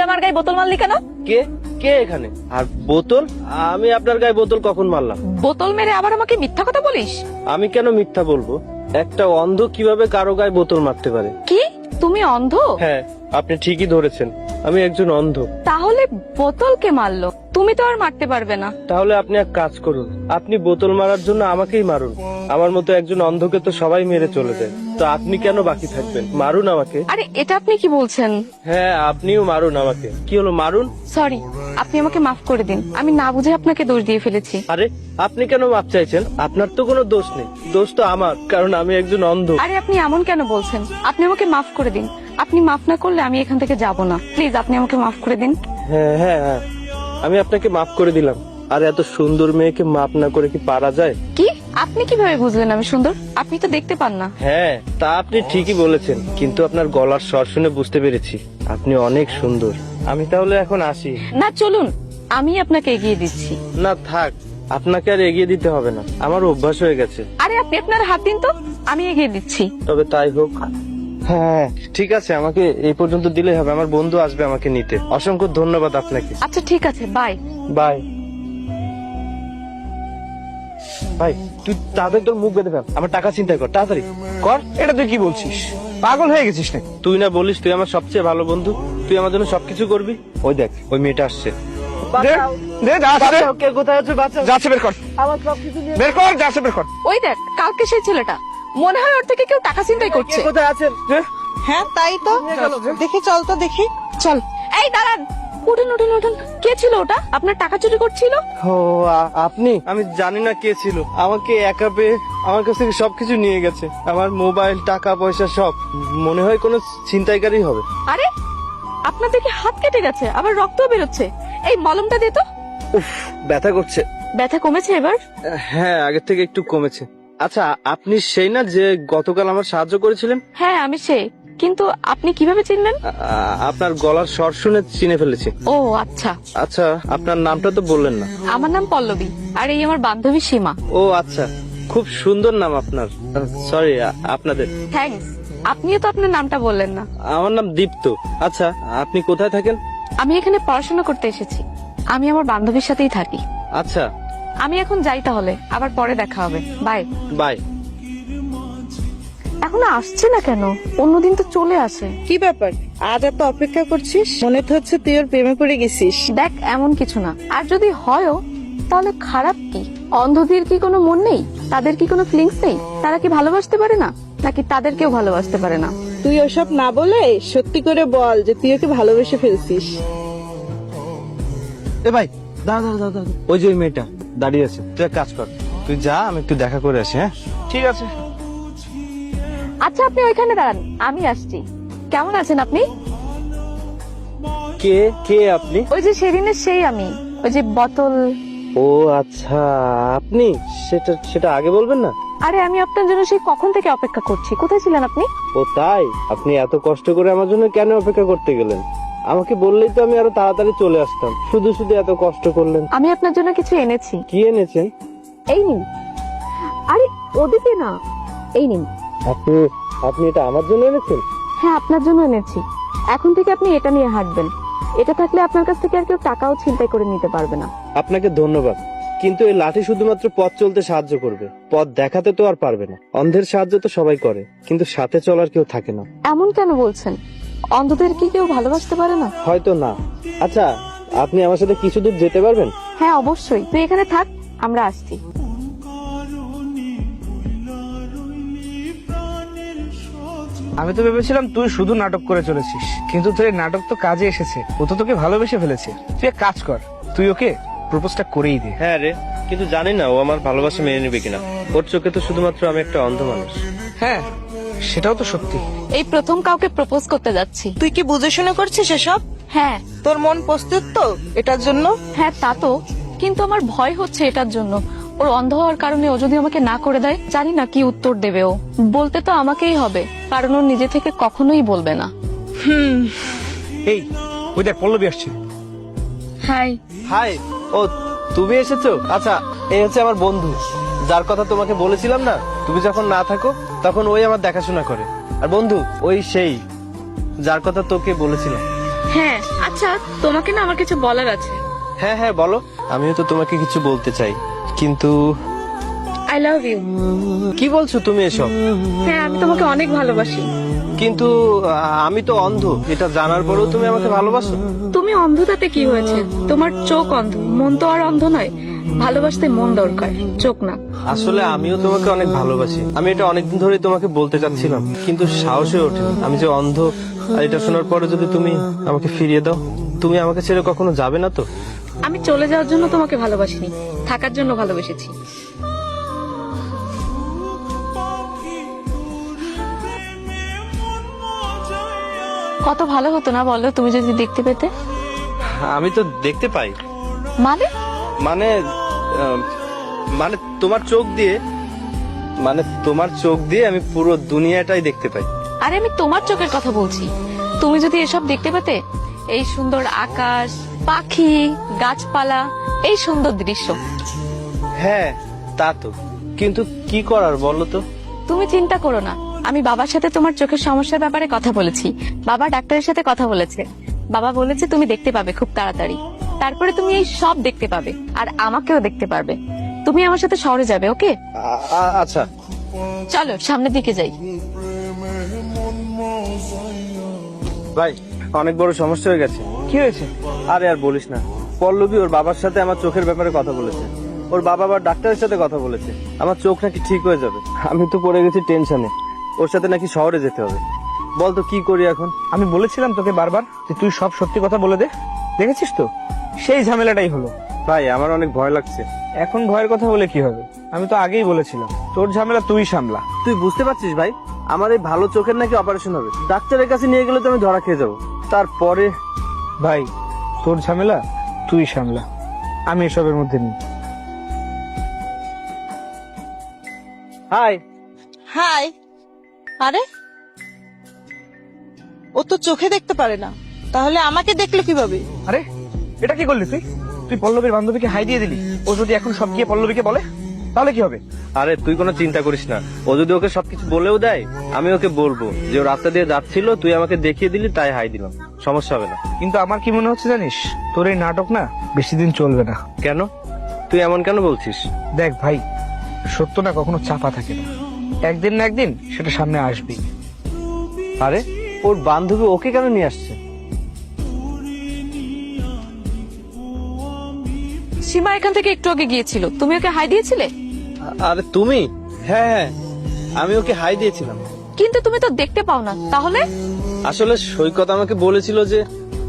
আমার গায়ে বোতল মারলি কেন? কে কে এখানে? আর বোতল? আমি আপনার গায়ে বোতল কখন মারলাম? বোতল মেরে আবার আমাকে মিথ্যা কথা বলিস? আমি কেন মিথ্যা বলবো? একটা অন্ধ কিভাবে কারো গায়ে বোতল মারতে পারে? কি তুমি অন্ধ? হ্যাঁ, আপনি ঠিকই ধরেছেন, আমি একজন অন্ধ। তাহলে বোতল কে মারলো? তুমি তো আর মারতে পারবে না। তাহলে আপনি এক কাজ করুন, আপনি বোতল মারার জন্য আমাকেই মারুন। আমার মতো একজন অন্ধকে তো সবাই মেরে চলে যায়, তো আপনি কেন বাকি থাকবেন? মারুন আমাকে। আরে এটা আপনি কি বলছেন? হ্যাঁ, আপনিও মারুন আমাকে। কি হলো, মারুন। সরি, আপনি আমাকে মাফ করে দিন, আমি না বুঝে আপনাকে দোষ দিয়ে ফেলেছি। আরে আপনি কেন মাপ চাইছেন? আপনার তো কোনো দোষ নেই, দোষ তো আমার, কারণ আমি একজন অন্ধ। আরে আপনি এমন কেন বলছেন? আপনি আমাকে মাফ করে দিন। আপনি মাফ না করলে আমি এখান থেকে যাব না। প্লিজ আপনি আমাকে মাফ করে দিন। হ্যাঁ হ্যাঁ হ্যাঁ, আমি আপনাকে মাফ করে দিলাম। আর এত সুন্দর মেয়েকে মাফ না করে কি পারা যায়? কি আপনি কিভাবে বুঝলেন আমি সুন্দর? আপনি তো দেখতে পান না। হ্যাঁ, তা আপনি ঠিকই বলেছেন, কিন্তু আপনার গলার স্বর শুনে বুঝতে পেরেছি আপনি অনেক সুন্দর। আমি তাহলে এখন আসি। না চলুন, আমি আপনাকে এগিয়ে দিচ্ছি। না থাক, আপনাকে আর এগিয়ে দিতে হবে না, আমার অভ্যাস হয়ে গেছে। আরে আপনি আপনার হাত দিন তো, আমি এগিয়ে দিচ্ছি। তবে তাই হোক। হ্যাঁ ঠিক আছে, আমাকে এই পর্যন্ত দিলেই হবে, আমার বন্ধু আসবে আমাকে নিতে। অসংখ্য ধন্যবাদ আপনাকে। আচ্ছা ঠিক আছে, বাই। বাই। ভাই তুই তাড়াতাড়ি তোর মুখ বেঁধে ফেল, আমার টাকা চিন্তা কর, তাড়াতাড়ি কর। এটা তুই কি বলছিস? পাগল হয়ে গেছিস নাকি? তুই না বলিস তুই আমার সবচেয়ে ভালো বন্ধু, তুই আমার জন্য সবকিছু করবি। ওই দেখ, ওই মেয়েটা আসছে। কে কোথায় আছে? বাচ্চা যাচ্ছে, বের কর, আমার সবকিছু নিয়ে বের কর, যাচ্ছে, বের কর। ওই দেখ, কালকে সেই ছেলেটা, মনে হয় ওর থেকে কেউ টাকা চিন্তাই করছে। কোথায় আছেন? হ্যাঁ তাই তো, দেখি চল তো দেখি। চল। এই দাঁড়ান, উঠুন উঠুন উঠুন। কে ছিল ওটা? আপনার টাকা চুরি করছিল? ও আপনি? আমি জানি না কে ছিল, আমাকে একা পেয়ে আমার কাছ থেকে সবকিছু নিয়ে গেছে, আমার মোবাইল, টাকা পয়সা সব। মনে হয় কোনো ছিনতাইকারী হবে। আরে আপনার দেখে হাত কেটে গেছে, আবার রক্তও বেরোচ্ছে। এই মলমটা দে তো। উফ, ব্যথা করছে। ব্যথা কমেছে এবার? হ্যাঁ, আগের থেকে একটু কমেছে। আচ্ছা, আপনি সেই না যে গতকাল আমার সাহায্য করেছিলেন? হ্যাঁ আমি সে, কিন্তু আপনি কিভাবে চিনলেন? আপনার গলার স্বর শুনে চিনে ফেলেছি। ও আচ্ছা। আচ্ছা, আপনার নামটা তো বললেন না। আমার নাম পল্লবী, আর এই আমার বান্ধবী সীমা। ও আচ্ছা, খুব সুন্দর নাম আপনার। সরি, আপনাদের। থ্যাঙ্কস। আপনিও তো আপনার নামটা বললেন না। আমার নাম দীপ্ত। আচ্ছা, আপনি কোথায় থাকেন? আমি এখানে পড়াশোনা করতে এসেছি। আমি আমার বান্ধবীর সাথেই থাকি। আচ্ছা, আমি এখন যাই তাহলে, আবার পরে দেখা হবে। বাই। বাই। এখনো আসছে না কেন? অন্যদিন তো চলে আসে। কি ব্যাপার, আজ এত অপেক্ষা করছিস? মনে তো হচ্ছে তুই ওর প্রেমে পড়ে গেছিস। দেখ এমন কিছু না, আর যদি হয়ও তাহলে খারাপ কি? অন্ধদের কি কোনো মন নেই? তাদের কি কোনো ফিলিংস নেই? তারা কি ভালোবাসতে পারে না, নাকি তাদেরকেও ভালোবাসতে পারে না? তুই ওসব না বলে সত্যি করে বল যে তুই ওকে ভালোবেসে ফেলছিস। এ ভাই, দাঁড়া দাঁড়া দাঁড়া দাঁড়া। ওই যে ওই মেয়েটা দাঁড়িয়ে আছে, তুই এক কাজ কর, তুই যা, আমি একটু দেখা করে আসি। হ্যাঁ ঠিক আছে। আচ্ছা আপনি ওইখানে দাঁড়ান, আমি আসছি। কেমন আছেন আপনি? কে কে আপনি? ওই যে সেদিনের সেই আমি, ওই যে বোতল। ও আচ্ছা, আপনি? সেটা সেটা আগে বলবেন না। আরে আমি আপনার জন্য সেই কখন থেকে অপেক্ষা করছি। কোথায় ছিলেন আপনি? ও তাই? আপনি এত কষ্ট করে আমার জন্য কেন অপেক্ষা করতে গেলেন? আমাকে বললেই তো আমি আরো তাড়াতাড়ি চলে আসতাম, শুধু শুধু এত কষ্ট করলেন। আমি আপনার জন্য কিছু এনেছি। কি এনেছেন? এই নিন। আরে ওদিকে না, এই নিন। আপনি আপনি এটা আমার জন্য এনেছেন? হ্যাঁ আপনার জন্য এনেছি। এখন থেকে আপনি এটা নিয়ে হাঁটবেন। এটা থাকলে আপনার কাছ থেকে আর কেউ টাকাও ছিনতাই করে নিতে পারবে না। আপনাকে ধন্যবাদ, কিন্তু এই লাঠি শুধুমাত্র পথ চলতে সাহায্য করবে, পথ দেখাতে তো আর পারবে না। অন্ধের সাহায্য তো সবাই করে, কিন্তু সাথে চলার কেউ থাকে না। এমন কেন বলছেন? অন্ধদের কি কেউ ভালোবাসতে পারে না? হয়তো না। আচ্ছা, আপনি আমার সাথে কিছু দূর যেতে পারবেন? হ্যাঁ অবশ্যই, তুই এখানে থাক, আমরা আসছি। আমি তো ভেবেছিলাম তুই শুধু নাটক করে চলেছিস, কিন্তু তোর এই নাটক তো কাজে এসেছে। ও তো তোকে ভালোবেসে ফেলেছে। তুই এক কাজ কর, তুই ওকে প্রপোজটা করেই দে। হ্যাঁ রে, কিন্তু জানি না ও আমার ভালোবাসা মেনে নেবে কিনা। ওর চোখে তো শুধুমাত্র আমি একটা অন্ধ মানুষ। হ্যাঁ, সেটাও তো সত্যি। এই প্রথম কাউকে প্রপোজ করতে যাচ্ছি। তুই কি বুঝে শুনে করছিস এসব? হ্যাঁ। তোর মন প্রস্তুত তো এটার জন্য? হ্যাঁ তা তো, কিন্তু আমার ভয় হচ্ছে এটার জন্য। ওর অন্ধ হওয়ার কারণে ও যদি আমাকে না করে দেয়, জানি না কি উত্তর দেবে ও। বলতে তো আমাকেই হবে, কারণ ও নিজে থেকে কখনোই বলবে না। এই, ওই দেখ পল্লবী আসছে। হাই। হাই। ও তুমি এসেছো? আচ্ছা, এই হচ্ছে আমার বন্ধু, যার কথা তোমাকে বলেছিলাম না, তুমি যখন না থাকো তখন ওই আমার দেখাশোনা করে। আর বন্ধু, ওই সেই যার কথা তোকে বলেছিলাম। হ্যাঁ আচ্ছা আচ্ছা, তোমাকে না আমার কিছু বলার আছে। হ্যাঁ হ্যাঁ বলো। আমিও তো তোমাকে কিছু বলতে চাই, কিন্তু আই লাভ ইউ। কি বলছো তুমি এসব? হ্যাঁ, আমি তোমাকে অনেক ভালোবাসি। কিন্তু আমি তো অন্ধ, এটা জানার পরেও তুমি আমাকে ভালোবাসো? তুমি অন্ধ তাতে কি হয়েছে? তোমার চোখ অন্ধ, মন তো আর অন্ধ নয়। ভালোবাসতে মন দরকার, চোখ না। আসলে আমিও তোমাকে অনেক ভালোবাসি। আমি এটা অনেকদিন ধরে তোমাকে বলতে চাচ্ছিলাম, কিন্তু সাহস হয়ে ওঠে। আমি যে অন্ধ, আর এটা শোনার পরে যদি তুমি আমাকে ফিরিয়ে দাও, তুমি আমাকে ছেড়ে কখনো যাবে না তো? আমি চলে যাওয়ার জন্য তোমাকে ভালোবাসিনি, থাকার জন্য ভালোবেসেছি। কত ভালো হতো না বলো, তুমি যদি দেখতে পেতে? আমি তো দেখতে পাই। মানে? মানে মানে তোমার চোখ দিয়ে, মানে তোমার চোখ দিয়ে আমি পুরো দুনিয়াটাই দেখতে পাই। আরে আমি তোমার চোখের কথা বলছি। তুমি যদি এসব দেখতে পেতে, এই সুন্দর আকাশ, পাখি, গাছপালা, এই সুন্দর দৃশ্য। হ্যাঁ তা তো, কিন্তু কি করার বলো তো? তুমি চিন্তা করো না, আমি বাবার সাথে তোমার চোখের সমস্যার ব্যাপারে কথা বলেছি। বাবা ডাক্তারের সাথে কথা বলেছে। বাবা বলেছে তুমি দেখতে পাবে খুব তাড়াতাড়ি। তারপরে তুমি এই সব দেখতে পাবে, আর আমাকেও দেখতে পারবে। তুমি আমার সাথে শহরে যাবে, ওকে? আচ্ছা চলো সামনের দিকে যাই। ভাই, অনেক বড় সমস্যা হয়ে গেছে। কি হয়েছে? আরে আর বলিস না, পল্লবী ওর বাবার সাথে আমার চোখের ব্যাপারে কথা বলেছে। ওর বাবা আবার ডাক্তারের সাথে কথা বলেছে, আমার চোখ নাকি ঠিক হয়ে যাবে। আমি তো পড়ে গেছি টেনশনে, ওর সাথে নাকি শহরে যেতে হবে। বল তো কি করি এখন? আমি বলেছিলাম তোকে বারবার যে তুই সব সত্যি কথা বলে দে। দেখেছিস তো, সেই ঝামেলাটাই হলো। ভাই আমার অনেক ভয় লাগছে। এখন ভয়ের কথা বলে কি হবে? আমি তো আগেই বলেছিলাম তোর ঝামেলা তুই সামলা। তুই বুঝতে পারছিস ভাই, আমার এই ভালো চোখের নাকি অপারেশন হবে। ডাক্তারের কাছে নিয়ে গেলে তো আমি ধরা খেয়ে যাবো। তারপরে ভাই, তোর ঝামেলা তুই সামলা, আমি এসবের মধ্যে নেই। হাই। হাই। আরে ও তো চোখে দেখতে পারে না, তাহলে আমাকে দেখলো কিভাবে? আরে এটা কি করলি তুই? তুই পল্লবীর বান্ধবীকে হাই দিয়ে দিলি। ও যদি এখন সব গিয়ে পল্লবীকে বলে, তাহলে কি হবে? আরে তুই কোনো চিন্তা করিস না, ও যদি ওকে সবকিছু বলেও দেয়, আমি ওকে বলবো যে ও রাস্তা দিয়ে যাচ্ছিল, তুই আমাকে দেখিয়ে দিলি তাই হাই দিলাম, সমস্যা হবে না। কিন্তু আমার কি মনে হচ্ছে জানিস, তোর এই নাটক না বেশি দিন চলবে না। কেন? তুই এমন কেন বলছিস? দেখ ভাই, সত্য না কখনো চাপা থাকে না, একদিন না একদিন সেটা সামনে আসবেই। আরে ওর বান্ধবী ওকে কেন নিয়ে আসছে? সীমা এখান থেকে একটু আগে গিয়েছিল, তুমি ওকে হাই দিয়েছিলে? আরে তুমি? হ্যাঁ হ্যাঁ, আমি ওকে হাই দিয়েছিলাম। কিন্তু তুমি তো দেখতে পাও না, তাহলে? আসলে সৈকত আমাকে বলেছিল যে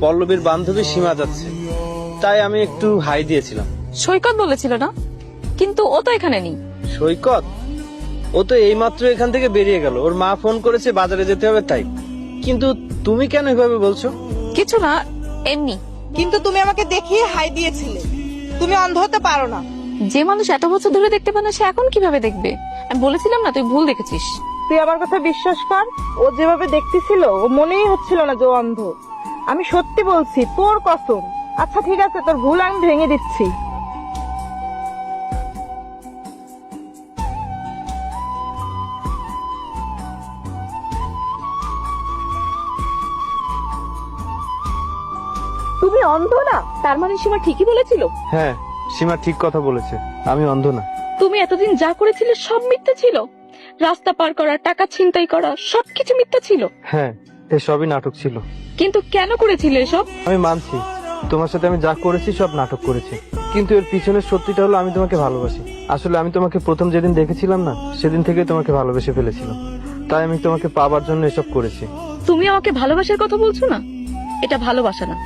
পল্লবীর বান্ধবী সীমা যাচ্ছে, তাই আমি একটু হাই দিয়েছিলাম। সৈকত বলেছিল না? কিন্তু ও তো এখানে নেই। সৈকত? ও তো এইমাত্র এখান থেকে বেরিয়ে গেল, ওর মা ফোন করেছে বাজারে যেতে হবে তাই। কিন্তু তুমি কেন এভাবে বলছো? কিছু না, এমনি। কিন্তু তুমি আমাকে দেখিয়ে হাই দিয়েছিলে, তুমি অন্ধ হতে পারো না। যে মানুষ এত বছর ধরে দেখতে পায় না, সে এখন কিভাবে দেখবে? আমি বলেছিলাম না, তুই ভুল দেখেছিস। তুই আমার কথা বিশ্বাস কর, ও যেভাবে দেখতেছিল ও মনেই হচ্ছিল না যে ও অন্ধ। আমি সত্যি বলছি, তোর কসম। আচ্ছা ঠিক আছে, তোর ভুল আমি ভেঙে দিচ্ছি। তুমি অন্ধ না, তার মানে সীমা ঠিকই বলেছিল। হ্যাঁ, সীমা ঠিক কথা বলেছে, আমি অন্ধ না। তুমি এতদিন যা করেছিলে সব মিথ্যা ছিল। রাস্তা পার করা, টাকা ছিনতাই করা, সবকিছু মিথ্যা ছিল। হ্যাঁ, এসবই নাটক ছিল। কিন্তু কেন করেছিলে এসব? আমি মানছি, তোমার সাথে আমি যা করেছি সব নাটক করেছি, কিন্তু এর পিছনের সত্যিটা হলো আমি তোমাকে ভালোবাসি। আসলে আমি তোমাকে প্রথম যেদিন দেখেছিলাম না, সেদিন থেকে তোমাকে ভালোবেসে ফেলেছিলাম, তাই আমি তোমাকে পাবার জন্য এসব করেছি। তুমি আমাকে ভালোবাসার কথা বলছো না? এটা ভালোবাসা না,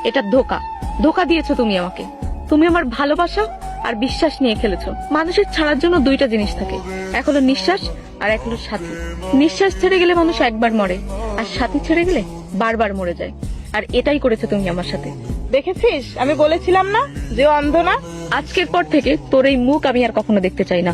এটা ধোকা। ধোকা দিয়েছো তুমি আমাকে। তুমি আমার ভালোবাসা আর বিশ্বাস নিয়ে খেলেছো। মানুষের ছাড়ার জন্য দুইটা জিনিস থাকে, এক হলো নিঃশ্বাস আর এক হলো সাথী। নিঃশ্বাস ছেড়ে গেলে মানুষ একবার মরে, আর সাথী ছেড়ে গেলে বারবার মরে যায়। আর এটাই করেছো তুমি আমার সাথে। দেখেছিস, আমি বলেছিলাম না যে ও অন্ধ না। আজকের পর থেকে তোর এই মুখ আমি আর কখনো দেখতে চাই না।